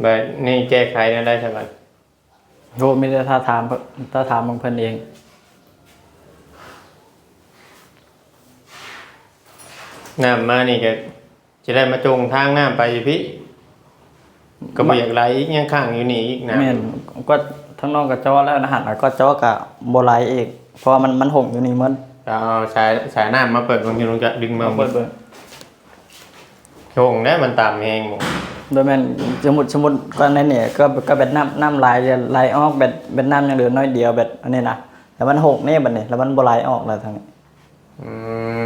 แบบนี่แก้ไขได้ใช่ไหมโหมีแต่ถ้าถามบางเพิ่นเองน้ำมานี่ก็จะได้มาจงทางน้ำไปอยู่พี่ก็บ่อยากไหลอีกยังข้างอยู่นี่อีกนะแม่นก็ทั้งน้องกับจ้อแล้วนะฮะแล้วก็จ้อกับบ่ไหลอีกเพราะว่ามันหงอยู่นี่มันเราเอาสายน้ำมาเปิดบางทีลงจะดึงมา เปิด โชงได้มันตามเองหมด โดยแม่นสมมุติก็ในเนี่ยก็แบบน้ำไหลออกแบบน้ำยังเหลือน้อยเดียวแบบอันนี้นะแล้วมันหกนี่บัดนี้แล้วมันบ่ไหลออกแล้วทางนี้ อืม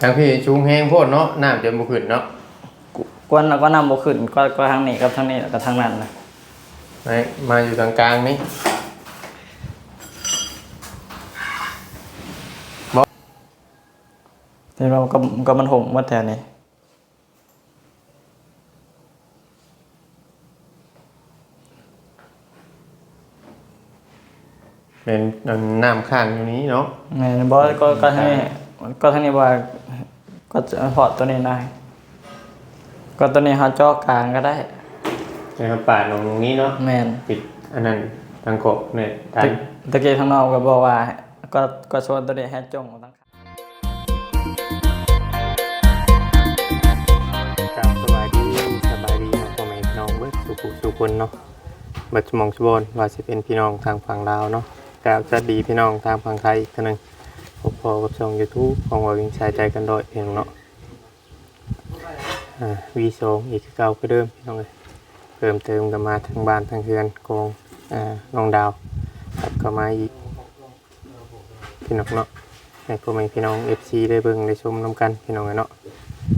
ทางพี่ชุงแห้งโพดเนาะน้ำจะบ่ขึ้นเนาะก็นำบ่ขึ้นก็ทางนี้กับทางนี้แล้วก็ทางนั้นนะ มาอยู่ตรงกลางนี่แต่เราก็มันหงหมดแถวนี้เป็นน้ำข้างอยู่นี้เนาะแม่นบ่ก็ทางนี้ว่าก็จะพอตัวนี้ได้ก็ตัวนี้เฮาเจาะกลางก็ได้นะครับป่าตรงนี้เนาะแม่น ปิดอันนั้นทางกบเนี่ยทาง ตะกี้ทางนอกก็บอกว่าก็ชวนตัวนี้ให้จงตั้งครับสบายดีเนาะพ่อแม่พี่น้องเบิดสุคนเนาะเบิดสมองสุบนว่าสิเป็นพี่น้องทางฝั่งลาวเนาะกราบสวัสดีพี่น้องทางฝั่งไทยอีกเท่านึงพอกับช่อง YouTube ของว่าวิ่งชายใจกันโดยเพียงเนาะV2อีกคือเก่าคือเดิมพี่น้องเอ้ยเพิ่มเติมกันมาทางบ้านทางเรือนกองน้องดาวครับก็มาอีกพี่น้องเนาะให้พ่อแม่พี่น้อง FC ได้เบิ่งได้ชมนํกันพี่น้องเนาะ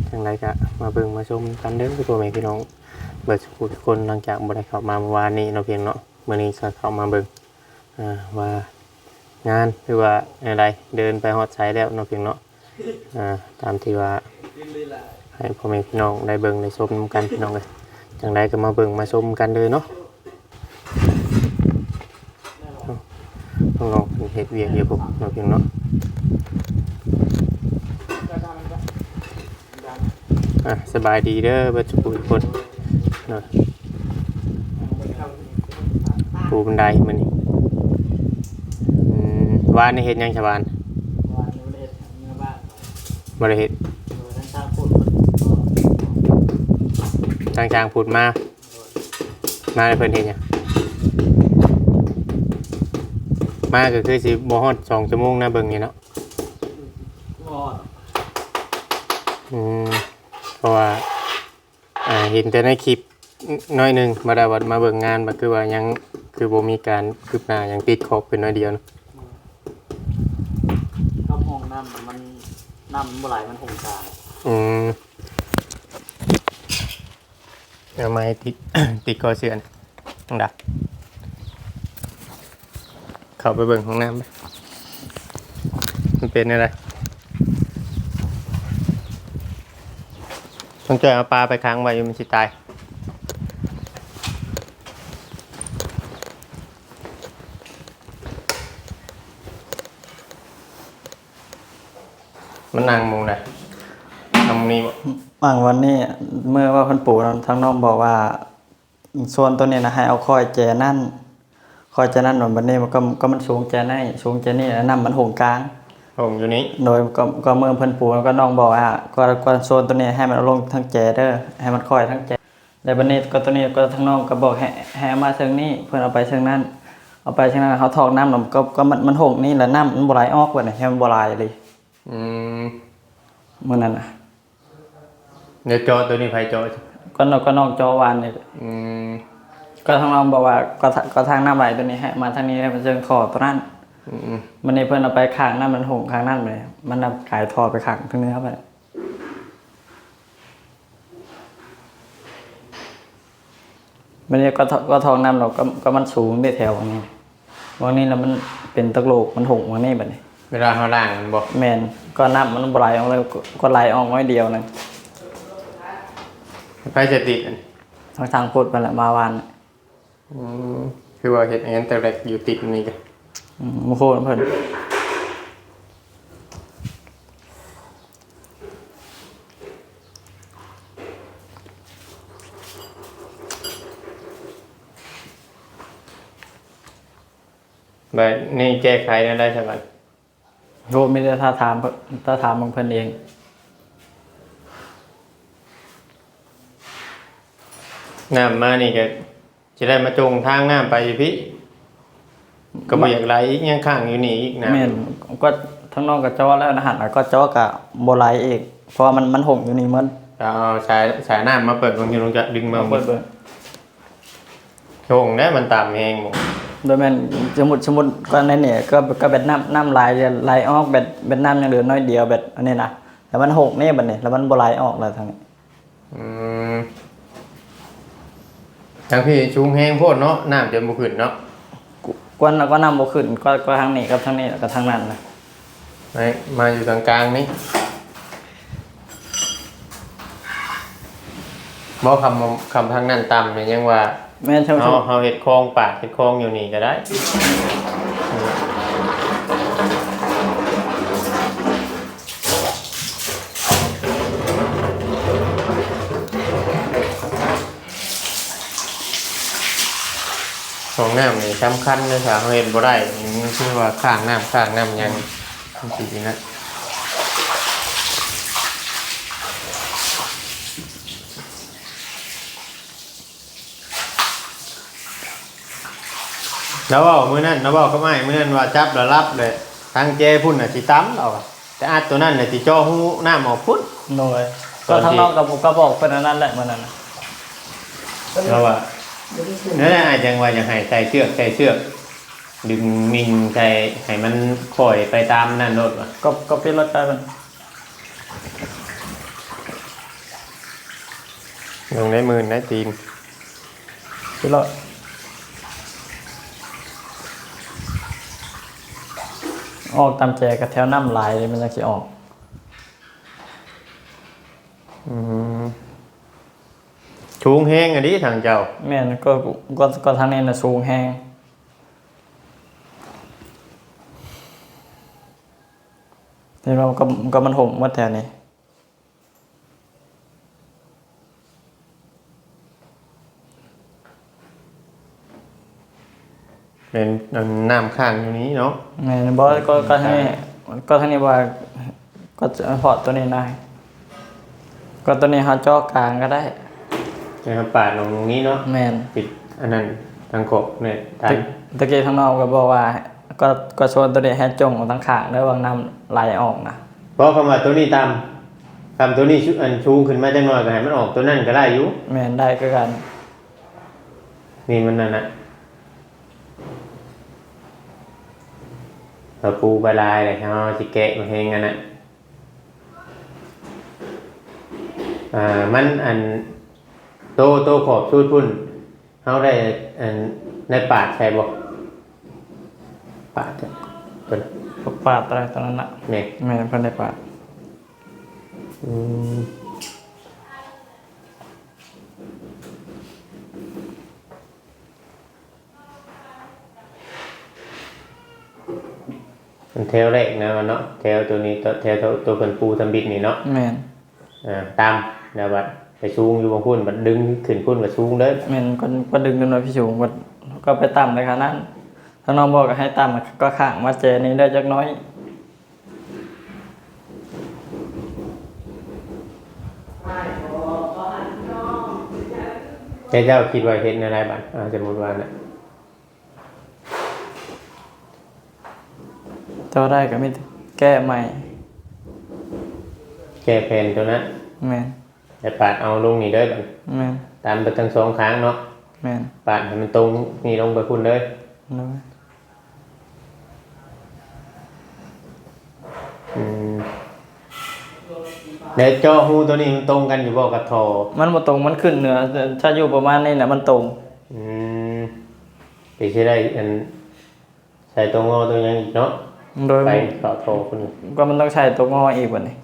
จังไดก็มาเบิ่งมาชมกันเด้อพ่อแม่พี่น้องเบิดทุกคนหลังจากบ่ได้เข้ามาเมื่อวานนี้เนาะเพียงเนาะมื้อนี้ก็เข้ามาเบิ่งว่างานหรือว่าอะไรเดินไปฮอดไสแล้วเนาะเพียงเนาะตามที่ว่าให้พ่อแม่พี่น้องได้เบิ่งได้ชมนํกันพี่น้องเอ้ยจังไดก็มาเบิ่งมาชมกันเลยเนาะน้องๆเฮ็ดเวียกอยู่พวกเนาะเพียงเนาะสบายดีเด้อเบิดทุกคนเนาะปูบันไดมื้อนี้วานนี่เฮ็ดหยังชาวบ้านบ่ได้เฮ็ดทางช้างพูดมาแล้วเพิ่นเฮ็ดหยังมาก็คือสิบ่ฮอด2ชั่วโมงนะเบิ่งนี่เนาะเพราะว่าเห็นแต่ในคลิปน้อยหนึงบ่ได้ว่ามาเบิ่งงานบ่คือว่ายังคือบ่มีการคืบหน้าหยังติดขอบเป็นน้อยเดียวเนาะเข้าห้องน้ำมันบ่ไหลมันหงกลางเอาไม้ติด ติดคอเสือนต้องดักเข้าไปเบิ่งห้องน้ำไปมันเป็นอะไรต้องเจอเอาปลาไปค้างไว้มันสิตายมันนั่งมุงไหนทำนี่บ่บางวันนี้เมื่อว่าเพิ่นปู่ทางน้องบอกว่าส่วนตัวนี้นะให้เอาค่อยแจนั่นบัดนี้มันสูงแจไหนสูงแจนี่แล้วน้ำมันหงกลางหงอยู่นี้โดยก็เมื่อเพิ่นปู่แล้วก็น้องบอกว่าก็โซนตัวนี้ให้มันเอาลงทั้งแจเด้อให้มันค่อยทั้งแจแล้วบัดนี้ก็ตัวนี้ก็ทางน้องก็บอกให้เอามาเชิงนี้เพิ่นเอาไปเชิงนั้นเอาไปเชิงนั้นเขาทอกน้ำก็มันหงนี่แหละน้ำมันบ่ไหลออกบัดนี้ให้มันบ่ไหลเลยมื้อนั้นน่ะเดี๋ยวจอตัวนี้ไผจอก็น้องจอวานนี่ก็ทางน้องบอกว่าก็ทางน้ำไหลตัวนี้ให้มาทางนี้ให้มันเชิงคอตัวนั้นมันนี่เพิ่นเอาไปข้างนั้นมันหงข้างนั้นเลยมันนำกายทอไปข้างทางนี้ครับมันนี่ก็ทองน้ำเราก็มันสูงได้แถวนี้วันนี้แล้วมันเป็นตะโลกมันหงวันนี้แบบนี้เวลาเขาล่างมันบอกแมนก็น้ำมันไหลออกเลยก็ไหลออกน้อยเดียวนึงไฟจะติดทางพุทธไปละมาวานคือว่าเห็นอย่างนั้นแต่แรกอยู่ติดนี่กันมุโคเพิ่น แบบนี่แก้ไขได้ใช่ไหม โดยไม่ได้ถ้าถามบางเพิ่นเอง น้ำมานี่ก็จะได้มาจงทางน้ำไปอยู่พี่ก็บ่อยากไหลอีกยังข้างอยู่นี่อีกนะ แม่นก็ทั้งน้องกับจอแล้วนะหันก็จอกับโบไหลอีกเพราะว่ามันหงอยู่นี่เหมือน เอาสายน้ำมาเปิดลงอยู่ลงจะดึงมา เปิด โชงได้มันตามแหงหมด โดยแม่นสมมุติก็ในเนี่ยก็แบบน้ำไหลออกแบบน้ำยังเหลือน้อยเดียวแบบอันนี้นะแต่มันหกนี่บัดนี้แล้วมันบ่ไหลออกแล้วทางนี้ อืมทางพี่ชุงแห้งโพดเนาะน้ำจะบ่ขึ้นเนาะ กวนแล้วก็น้ำบ่ขึ้นก็ทางนี้กับทางนี้แล้วก็ทางนั้นนะ มาอยู่ตรงกลางนี่บ่คำทางนั้นต่ำเนี่ยยังว่า แม่นช่าง เฮาเฮ็ดคลองปากเฮ็ดคลองอยู่นี่ก็ได้ของน้ำนี่สำคัญเลยค่ะเฮาเฮ็ดบ่ได้นี่คือว่าข้างน้ำยังสินะแล้วว่ามื้อนั้นแล้วว่าก็ไม่มื้อนั้นว่าจับแล้วรับเลยทางเจพุ่นน่ะสิตำเอาอะแต่อัดตัวนั้นน่ะสิจ่อหูน้ำออกพุ่น โดยก็ทางนอกกับผมก็บอกเพิ่นอันนั้นแหละมื้อนั้นน่ะ แล้วว่านั่นแหละอาจจังว่าจะให้ใส่เชือกดึงมิงใส่ให้มันค่อยไปตามนั่นโลดว่ะ ก็เป็นรถไปมัน ลงได้มือได้ตีน เป็นรถออกตามแจกับแถวน้ำลายเลยมันจะสิออก ชูงแห้งอันนี้ทางเจ้า แม่นก็ทางนี้น่ะสูงแฮงนี่เราก็มันห่มหมดแถวนี้ เป็นน้ำข้างอยู่นี้เนาะ แม่นบ่ก็ทางนี้ว่าก็จะพอตัวนี้ได้ก็ตัวนี้หาจอกลางก็ได้ นะครับปาดลงตรงนี้เนาะ แม่น ปิดอันนั้นทางกบเนี่ยทาง ตะกี้ทางนอกก็บอกว่าก็ชวนตัวนี้ให้จงทั้งข้างแล้ววางน้ำไหลออกนะ เพราะคำว่าตัวนี้ตามคำตัวนี้อันชูขึ้นมาจังหน่อยก็ให้มันออกตัวนั้นก็ได้อยู่ แม่นได้คือกัน นี่มันนั่นน่ะเราปูบลายเลยเขาสิแกะมาเฮงกันน่ะมันอันโตขอบชูดพุ่นเขาได้อันในปาดใช่บ่ปาดเป็น ปาดอะไรตอนนั้นน่ะ เนี่ย แม่นเพิ่นได้ปาด มันเทลแรกนะมันเนาะเทลตัวนี้เทลตัวเป็นปูทำบิดนี่เนาะ แม่น ตามนะบัดไปชูงอยู่บางพุ่นบัดดึงขึ้นพุ่นบัดชูงเด้อ แม่นก็ดึงขึ้นมาพี่สูงก็ไปต่ำเลยค่ะนั้นทางน้องบอกก็ให้ต่ำก็ข้างมาเจนี้ได้จักน้อย เจ้าคิดว่าเห็นอะไรบ้างสมมติว่าน่ะ เจ้าได้ก็มีแต่แก้ใหม่ แก้แผ่นตัวนั้น แม่น แต่ปาดเอาลงนี่เด้อบัด แม่น ตามไปทั้งสองข้างเนาะ แม่น ปาดให้มันตรงนี่ลงไปพุ่นเลย น้อย เดี๋ยวเจาะหูตัวนี้มันตรงกันอยู่บ่กับทอ มันบ่ตรงมันขึ้นเหนือถ้าอยู่ประมาณนี้แหละมันตรง ไปใช้ได้อันใส่ตัวงอตัวยังอีกเนาะ โดย ไปต่อโทอพุ่น ก็มันต้องใช้ตัวงออีกบัดนี้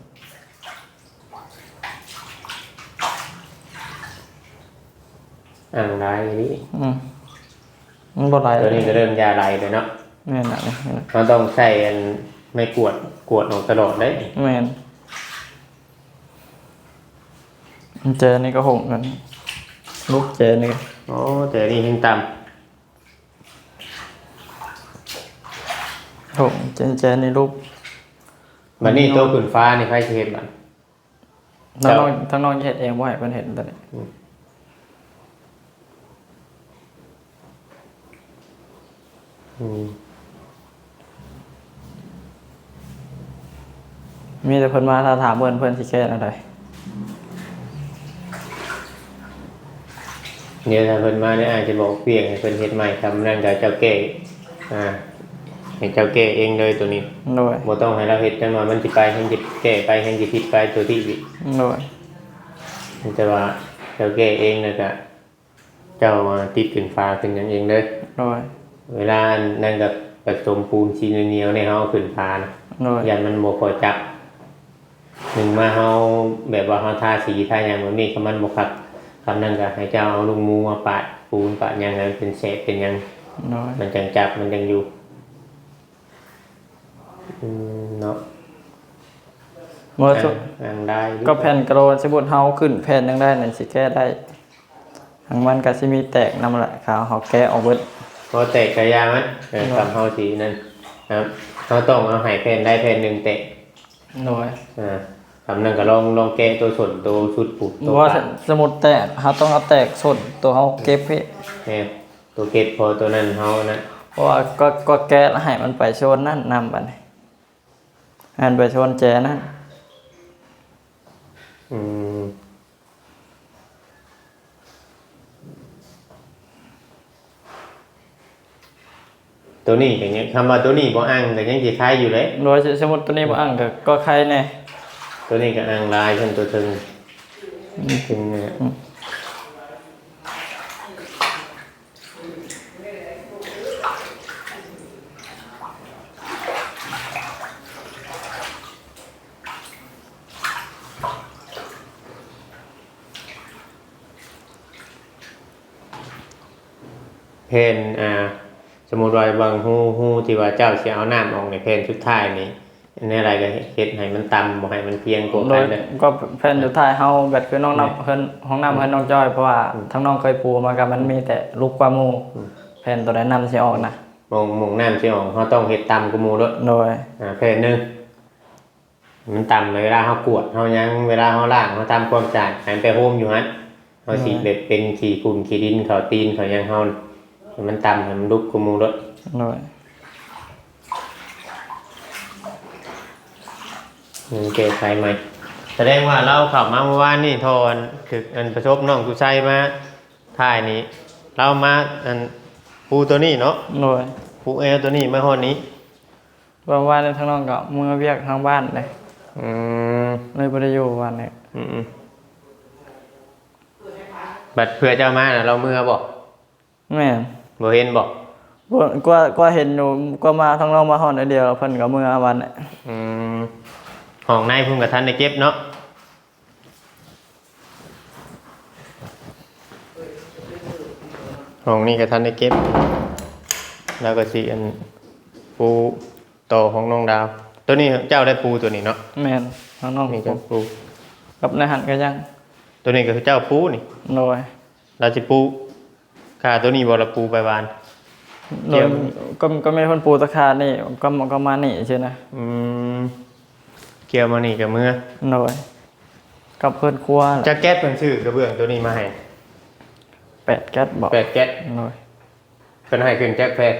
อ่างลายอย่างนี้ มันบ่ไหล ตัวนี้ก็เริ่มยาลายเลยเนาะ แม่นน่ะ เราต้องใส่อันไม่กวดออกตลอดได้ แม่นเจอนี่ก็หงกันลูกเจอนี่ โอ้แต่นี่ยังต่ โถแจในรูป บัดนี้ตัวขึ้นฟ้านี่ไผสิเฮ็ดบัด ทั้งน้องเฮ็ดเองบ่ให้เพิ่นเฮ็ดตอนนี้มีแต่เพิ่นมาถ้าถามเพิ่นสิแก้อะไร เนี่ยถ้าเพิ่นมาเนี่ยอาจจะบอกเปลี่ยนให้เพิ่นเฮ็ดใหม่ทำนั่นก็เจ้าแก้ให้เจ้าแก้เองเลยตัวนี้ โดย บ่ต้องให้เราเฮ็ดจังหน่อยมันสิไปให้จิแก้ไปให้จิผิดไปตัวที่อีก โดย มันจะว่าเจ้าแก้เองแล้วก็เจ้ามาติดขึ้นฟ้าขึ้นหยังเองเด้อ โดย เวลานั่นก็ผสมปูนซีเหนียวๆในเฮาขึ้นฟ้านะ โดย ยันมันบ่พอจับหนึ่งมาเฮาแบบว่าเฮาทาสีทาหยังแบบนี้มันบ่คักคำนั้นก็ให้เจ้าเอาลูกหมูมาปาดปูนปาดหยังให้มันเป็นเศษเป็นหยัง โดย มันจังจับมันจังอยู่เนาะ เมื่อสุด อังได้ ก็แผ่นกระโดดสมมุติเฮาขึ้นแผ่นหนึงได้นั่นสิแก้ได้ทางมันก็สิมีแตกนำแหละขาวเฮาแก้ออกเบิด พอแตกกระยามันทำเฮาสีนั่นครับเฮาต้องเอาให้แผ่นได้แผ่นหนึงแตก โดย ทำนั่นก็ลองแกะตัวส่วนตัวชุดปูดตัว ว่า ปาด สมมุติแตกเฮาต้องเอาแตกสดตัวเฮาเก็บให้ เนี่ยตัวเก็บพอตัวนั้นเฮานะ เพราะว่าก็แก้แล้วให้มันไปโซนนั่นนำบัดนี้ให้มันไปโซนแจนั่น อืมตัวนี้อย่างเงี้ยคำว่าตัวนี้บ่อังแต่ยังสิคล้ายอยู่เลย โดยสมมุติตัวนี้บ่อั้งก็ใครแน่ ตัวนี้ก็อังลายขึ้นตัวถึงถึงเนี่ยเพนสมมุติว่าบางฮู้ที่ว่าเจ้าสิเอาน้ำออกในเพนสุดท้ายนี่ในอะไรก็เฮ็ดให้มันต่ำบ่ให้มันเพียงกว่า โด กั ย นเด้อ ก็แผ่นสุดท้ายเฮาแบบคือน้องนำเพิ่นห้องน้ำเพิ่นน้องจ้อยเพราะว่าทั้งน้องเคยปูมากับมันมีแต่ลูกกว่าหมู่แผ่นตัวใดนำสิออกนะ มองน้ำสิออกเฮาต้องเฮ็ดต่ำกว่าหมู่ด้วย โดย เพนหนึงมันต่ำเลยเวลาเฮากวดเฮายังเวลาเฮาล้างเฮาทำความสะอาดให้มันไปโฮมอยู่หั่นเฮาสิแบบเป็นขี้ฝุ่นขี้ดินเข้าตีนเข้าหยังเฮาให้มันต่ำให้มันลุกกว่าหมู่ด้วย โดย แก้ไขใหม่แสดงว่าเราเข้ามาเมื่อวานนี่โทนคืออันประสบน้องกุไซมาถ่ายนี้เรามาอันปูตัวนี้เนาะ โดย ปูเอลตัวนี้มาฮอดนี้ ว่าในทางน้องก็มือเวียกทางบ้านเลย อืม เลยบ่ได้อยู่วันนี้ อืมบัดเพื่อเจ้ามาน่ะเราเมื่อบ่ แม่น บ่เห็นบ่ บ่ก็เห็นอยู่ก็มาทางน้องมาฮอดอันเดียวเพิ่นก็มือวันนี้ อืมห้องในเพิ่นก็ทันได้เก็บเนาะห้องนี้ก็ทันได้เก็บแล้วก็สิอันปูโตของน้องดาว ตัวนี้เจ้าได้ปูตัวนี้เนาะ แม่นทางน้อง นี่เจ้าปู กับในหันก็ยัง ตัวนี้ก็คือเจ้าปูนี่ โดย เราจะปูขาตัวนี้บ่ละปูไปวาน โดยก็มีคนปูตะคานี่ก็มานี่ใช่นะ อืมเกี่ยวมานี่กับมือ โดยกับเพิ่นครัว จะแก๊สเพิ่นซื้อกระเบื้องตัวนี้มาให้ 8แก๊สบอก 8แก๊ส โดย เพิ่นให้ขึ้นแจ็คแพด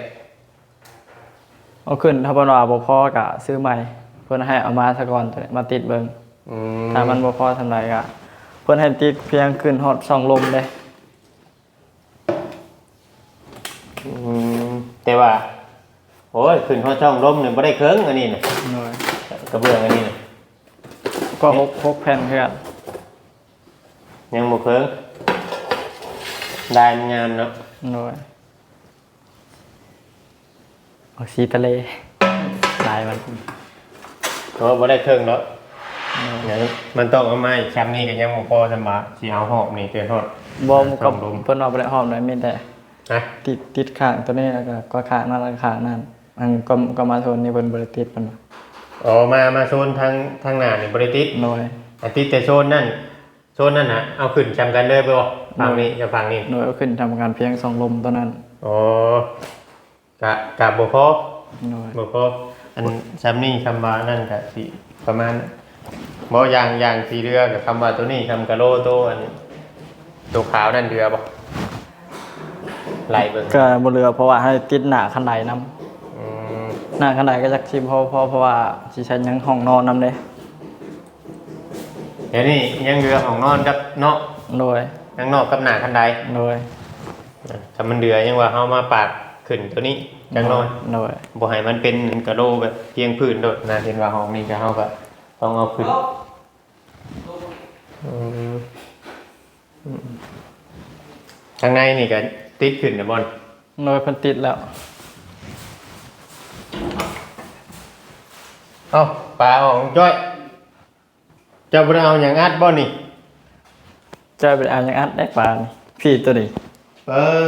เอาขึ้นถ้าบ่ว่าบ่พอก็ซื้อใหม่เพิ่นให้เอามาซะก่อนตัวนี้มาติดเบิ่ง อืม ถ้ามันบ่พอทำไรก็เพิ่นให้ติดเพียงขึ้นฮอดช่องลมเด้ อืมแต่ว่าโอ้ยขึ้นฮอดช่องลมนี่บ่ได้เคิงอันนี้น่ะ โดย กระเบื้องอันนี้น่ะ ก็6แผ่นคือกัน ยังบ่เคิงได้มันงามเนาะ โดยออกสีทะเลลายมัน เพราะว่าบ่ได้เคิงเนาะอย่างมันต้องเอาไม้ชั้นนี้ก็ยังบ่พอสำหรับสิเอาหอบนี่เกินฮอด บ่มันก็ ช่องลม เพิ่นเอาบ่ได้หอมได้มีแต่ นะ ติดข้างตัวนี้แล้วก็ข้างนั้นแล้วก็ข้างนั้นมันก็มาโซนนี้เพิ่นบ่ได้ติดเพิ่นว่า อ๋อมาโซนทางหน้านี่บ่ได้ติด โดย อันติดแต่โซนนั่นน่ะเอาขึ้นจำกันเลยไปบ่ฝั่งนี้กับฝั่งนี้ โดยเอาขึ้นทำการเพียง2ลมตัวนั้น อ๋อกะบ่พอ โดย บ่พออันซ้ำนี่คำว่านั่นก็สิประมาณบ่อย่างสีเรือกับคำว่าตัวนี้คำกะโลตัวอันตัวขาวนั่นเรือบ่ไหลเบิ่ง ก็บ่เรือเพราะว่าให้ติดหน้าคันไดนํ อืม หน้าคันไดก็จักสิพอเพราะว่าสิใช้ยังห้องนอนนํเด้ เดี๋ยวนี้ยังเรือของนอนกับเนาะ โดย ยังนอกกับหน้าคันใด โดย ถ้ามันเดือยังว่าเฮามาปาดขึ้นตัวนี้จังน้อย โดย บ่ให้มันเป็นกระโดแบบเพียงพื้นโดดนะเห็นว่าห้องนี้ก็เฮาก็ต้องเอาขึ้นอืมข้างในนี่ก็ติดขึ้นนะบอล โดยเพิ่นติดแล้ว เอ้าปลาออกจ้อยเจ้าบ่ได้เอาหยังอัดบ่นี่ จอยเป็นอันยังอัดได้ปานนี่พี่ตัวนี้ เออ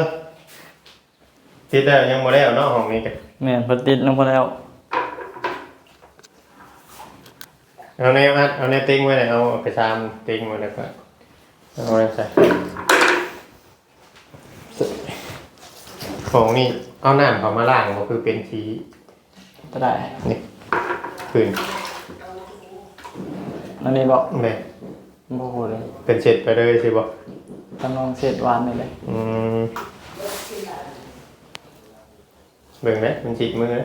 ติดแล้วยังบ่ได้เอาเนาะห้องนี้ก็ แม่นเพิ่นติดลงมาแล้ว เอาแนวอัดเอาแนวติ้งไว้เลยเอาไปซามติ้งไว้แล้วก็เอาอะไรใส่ของนี่เอาน้ำเขามาล้างก็คือเป็นสี จะได้ นี่พื้น อันนี้บอก แม่ บ่ฮู้เลย เป็นเสร็จไปเลยสิบ่ กำลังเสร็จวานนี่เลย อืมเบิ่งนะมันฉีดมือนะ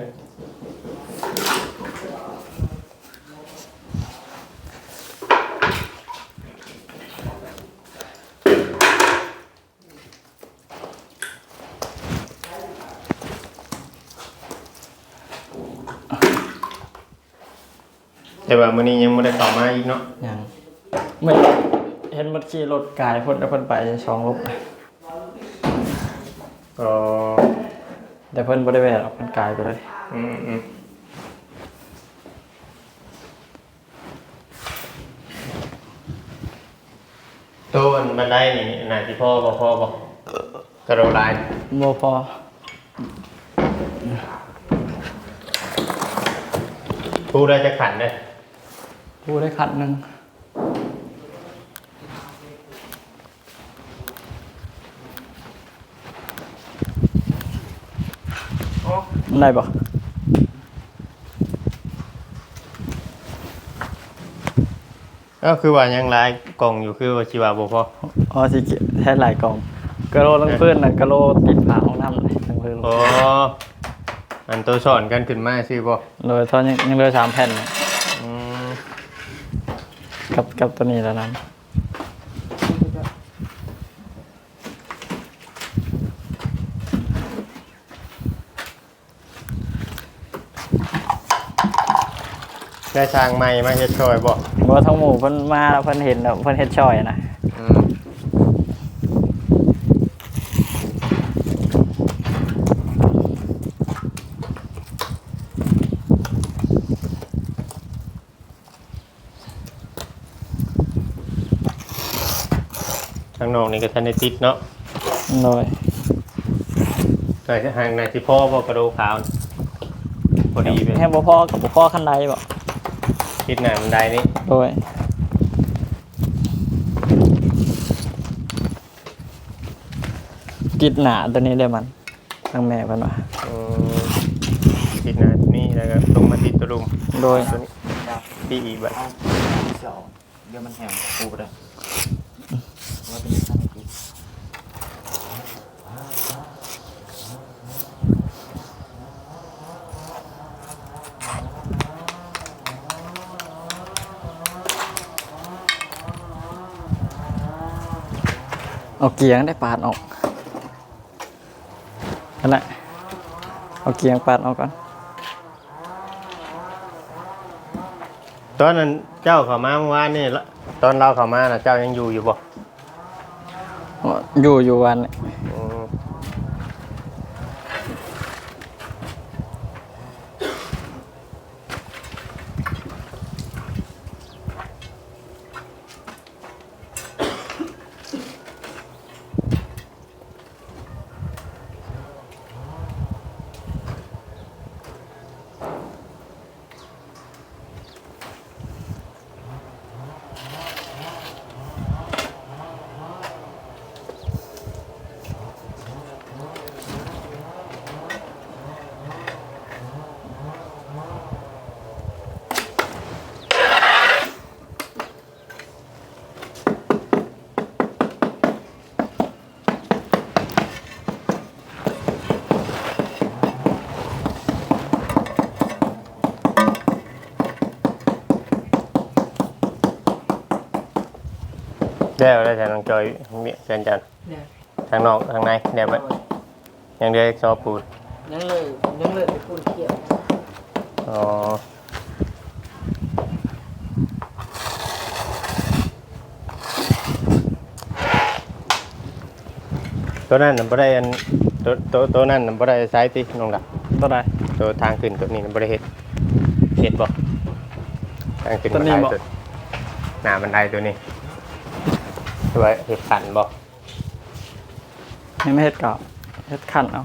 แต่ว่ามื้อนี้ยังบ่ได้เข้ามาอีกเนาะ ยังไม่เห็นมันขี่รถกายเพิ่นไปช่องลบ ก็ แต่เพิ่นบ่ได้แวะหรอกเพิ่นกายไปเลย อืมตัวอันบันไดนี่น่าสิพอบ่กระโดดลาย บ่พอ พูดได้จะขันเลย ผู้ได้คัดหนึงได้บ่ ก็คือว่ายังลายกล่องอยู่คือว่าชีวาบ่พอ อ๋อสิแท้หลายกล่องกะโลลังเพิ่นน่ะกะโลติดฝาห้องน้ำเลยทั้งเพิ่น อ๋ออันตัวสอนกันขึ้นมาสิบ่ โดยทอนยังเหลือ3แผ่นเนี่ย อืม กับตัวนี้แล้วนั้น ได้ทางใหม่มาเฮ็ดช่วยบ่ บ่ทั้งหมู่เพิ่นมาแล้วเพิ่นเห็นแล้วเพิ่นเฮ็ดช่อยนะ อืมทางนอกนี่ก็ทันได้ติดเนาะ โดย แต่ทางในที่พ่อบ่กระโดดขาวพอดีเลย แค่บ่พอกับบ่พอคันใดบ่ ติดหน้าบันไดนี่ โดยติดหนาตัวนี้ได้มันทางแม่เพิ่นว่า อืมติดหน้านี่แล้วก็ลงมาติดตัวรุม โดย ตัวนี้ตีอีกแบบ เดี๋ยวมันแห้งปูไปเลยว่าเป็นยังไงกู เอาเกียงได้ปาดออกนั่นแหละเอาเกียงปาดออกก่อน ตอนนั้นเจ้าเข้ามาเมื่อวานนี่ละตอนเราเข้ามาน่ะเจ้ายังอยู่บ่ อยู่วันนี้ อืม แล้วแล้วจะน้องจอยมีเชิญจัน เนี่ย ทางนอกทางในเนี่ยแบบยังเดือซอปูด ยังเลยไปปูนเขียว อ๋อตัวนั้นน่ะบ่ได้อันตัวนั้นน่ะบ่ได้สายติน้องดา ตัวใด ตัวทางขึ้นตัวนี้น่ะบ่ได้เฮ็ดบ่ทางขึ้น ตัวนี้ บันได บ่ ตัวหน้าบันไดตัวนี้ตัวไว้เฮ็ดขันบ่ ยังไม่เฮ็ดกรอบเฮ็ดขั้นเอา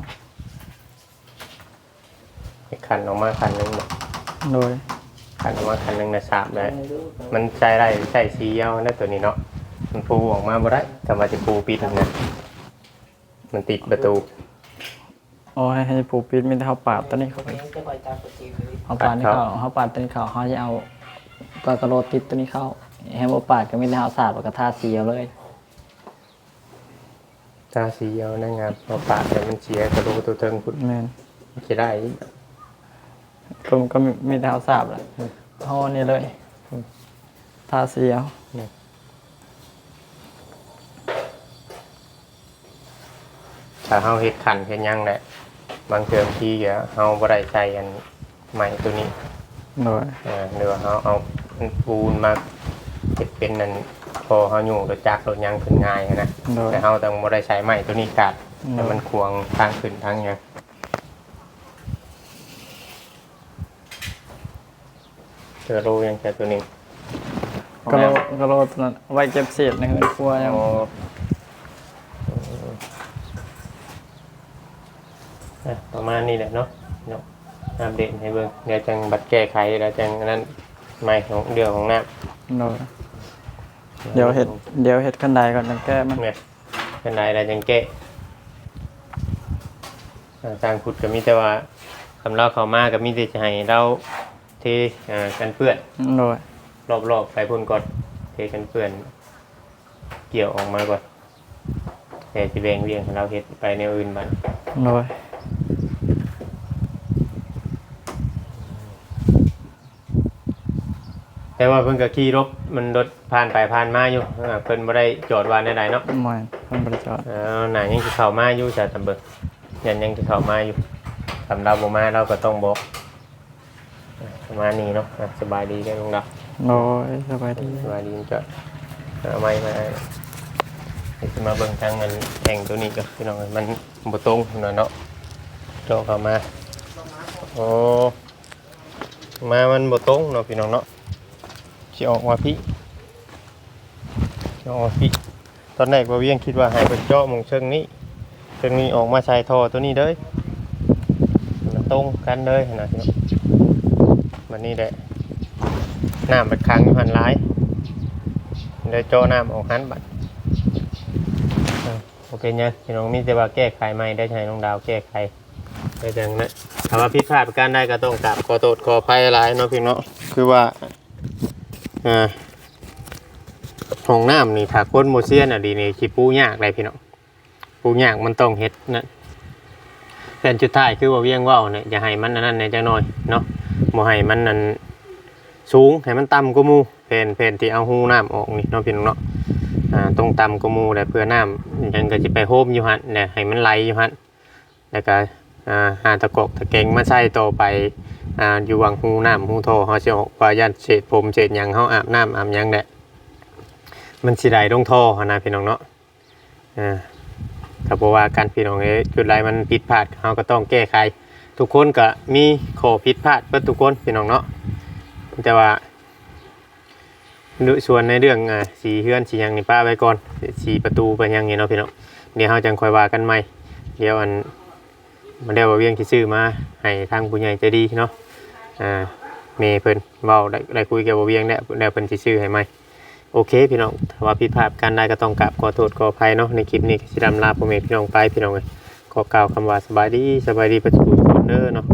เฮ็ดขันออกมาขันหนึงบ่ โดย ขันออกมาขันหนึงน่ะ3ได้มันใช้ได้ใช้สียาวนะตัวนี้เนาะมันปูออกมาบ่ได้ถ้าว่าสิปูปิดนะมันติดประตู โอ้ยให้ปูปิดมีแต่เฮาปาดตัวนี้เข้าไป ยังจะคอยตามปกติเลย เฮาปาดนี่เข้าเฮาปาดตัวนี้เข้าเฮาจะเอาปากกระโดดติดตัวนี้เข้าให้บ่ปาดก็มีแต่เฮาสาดแล้วก็ทาสีเอาเลย ตาสียาวนะงามเอาปากแต่มันเสียกระดูกตัวเทิงพุ่น แม่น จะได้อีก ก็มีแต่เฮาสาบแหละเฮาอันนี้เลยทาสีเอา ถ้าเฮาเฮ็ดขันเฮ็ดหยังแหละบางเทิงที่ก็เฮาบ่ได้ใช้อันใหม่ตัวนี้ โดย หรือว่าเฮาเอาปูนมาเฮ็ดเป็นนั่นพอเฮาอยู่รถจักรรถหยังขึ้นง่ายนะ โดย แต่เฮาต้องบ่ได้ใช้ไม้ตัวนี้กัด อืม แต่มันขวางทางขึ้นทางหยังเจอรูยังแค่ตัวนี้ กระโดดตัวนั้นเอาไว้เก็บเศษในเฮือนครัวยัง อ๋อประมาณนี้แหละเนาะอัปเดตให้เบิ่งเดี๋ยวจังบัดแก้ไขแล้วจังอันนั้นใหม่ของเรื่องของน้ำ โดยเดี๋ยวเฮ็ดขั้นใดก่อนจังแก้มัน เนี่ยเป็นไรอะไรจังแก้ทางขุดก็มีแต่ว่าคำเล่าเขามาก็มีแต่จะให้เราเทกันเปื้อน โดย รอบๆไปพุ่นก่อนเทกันเปื้อนเกี่ยวออกมาก่อนแต่จะแบ่งเรียงให้เราเฮ็ดไปแนวอื่นบ้าง โดย แต่ว่าเพิ่นก็ขี่รถมันรถผ่านไปผ่านมาอยู่เพิ่นบ่ได้จอดวานใดๆเนาะ หม่มันบ่ได้จอด หน่ายังสิเข้ามาอยู่จ้ะตำเบิกยันยังสิเข้ามาอยู่สำเราบ่มาเราก็ต้องบอกประมาณนี้เนาะสบายดีกันลุงดาว โดยสบายดี สบายดีจ้ะเอาไม้มาจะมาเบิ่งทางเงินแข่งตัวนี้ก็พี่น้องมันบ่ตรงเนาะโจเข้ามาโอ้มามันบ่ตรงเนาะพี่น้องเนาะสิออกมาพี่ออกมาพี่ตอนแรกว่าเวียงคิดว่าให้เพิ่นเจาะหม่องเชิงนี้ออกมาใส่ท่อตัวนี้เด้อมันตรงกันเลยนะพี่น้องมันนี่แหละน้ำมันค้างอยู่หันหลายเลยเจาะน้ำออกหันบัดโอเคเนี่ยพี่น้องมีแต่ว่าแก้ไขใหม่ได้ใช้น้องดาวแก้ไขได้จังนะถ้าว่าผิดพลาดประการใดก็ต้องกราบขอโทษขออภัยหลายเนาะพี่น้องคือว่าห้องน้ำนี่ถ้าคนโมเซียนดีนี่สิปูยากเลยพี่น้องปูยากมันต้องเฮ็ดนะแต่จุดท้ายคือว่าเวียงว่าวเนี่ยอย่าให้มันนั่นในจังน้อยเนาะบ่ให้มันนั่นสูงให้มันต่ำกว่าหมู่แผ่นที่เอาหูน้ำออกนี่เนาะพี่น้องเนาะตรงต่ำกว่าหมู่แต่เพื่อน้ำยังก็สิไปโฮมอยู่หั่นเนี่ยให้มันไหลอยู่หั่นแล้วก็หาตะกอกตะเกงมาใส่ต่อไปอยู่วางหูน้ำหูท่อเฮาสิออกว่ายันเศษผมเศษหยังเฮาอาบน้ำอาบหยังแหละมันสิได้ลงท่อหั่นนะพี่น้องเนาะถ้าบ่ว่ากันพี่น้องจุดใดมันผิดพลาดเฮาก็ต้องแก้ไขทุกคนก็มีข้อผิดพลาดเบิดทุกคนพี่น้องเนาะแต่ว่าส่วนในเรื่องสีเฮือนสีหยังนี่ป้าไว้ก่อนสีประตูไปยังนี่เนาะพี่น้องเดี๋ยวเฮาจังค่อยว่ากันใหม่เดี๋ยวมันได้ว่าเวียงที่ซื้อมาให้ทางผู้ใหญ่ใจดีเนาะเมย์เพิ่นเว้าได้คุยกับบ่เวียงแล้วเพิ่นสิซื้อให้ใหม่โอเคพี่น้องถ้าว่าผิดพลาดกันได้ก็ต้องกราบขอโทษขออภัยเนาะในคลิปนี้สิดำลาพ่อแม่พี่น้องไปพี่น้องขอกล่าวคำว่าสบายดีประทุกคนเด้อเนาะ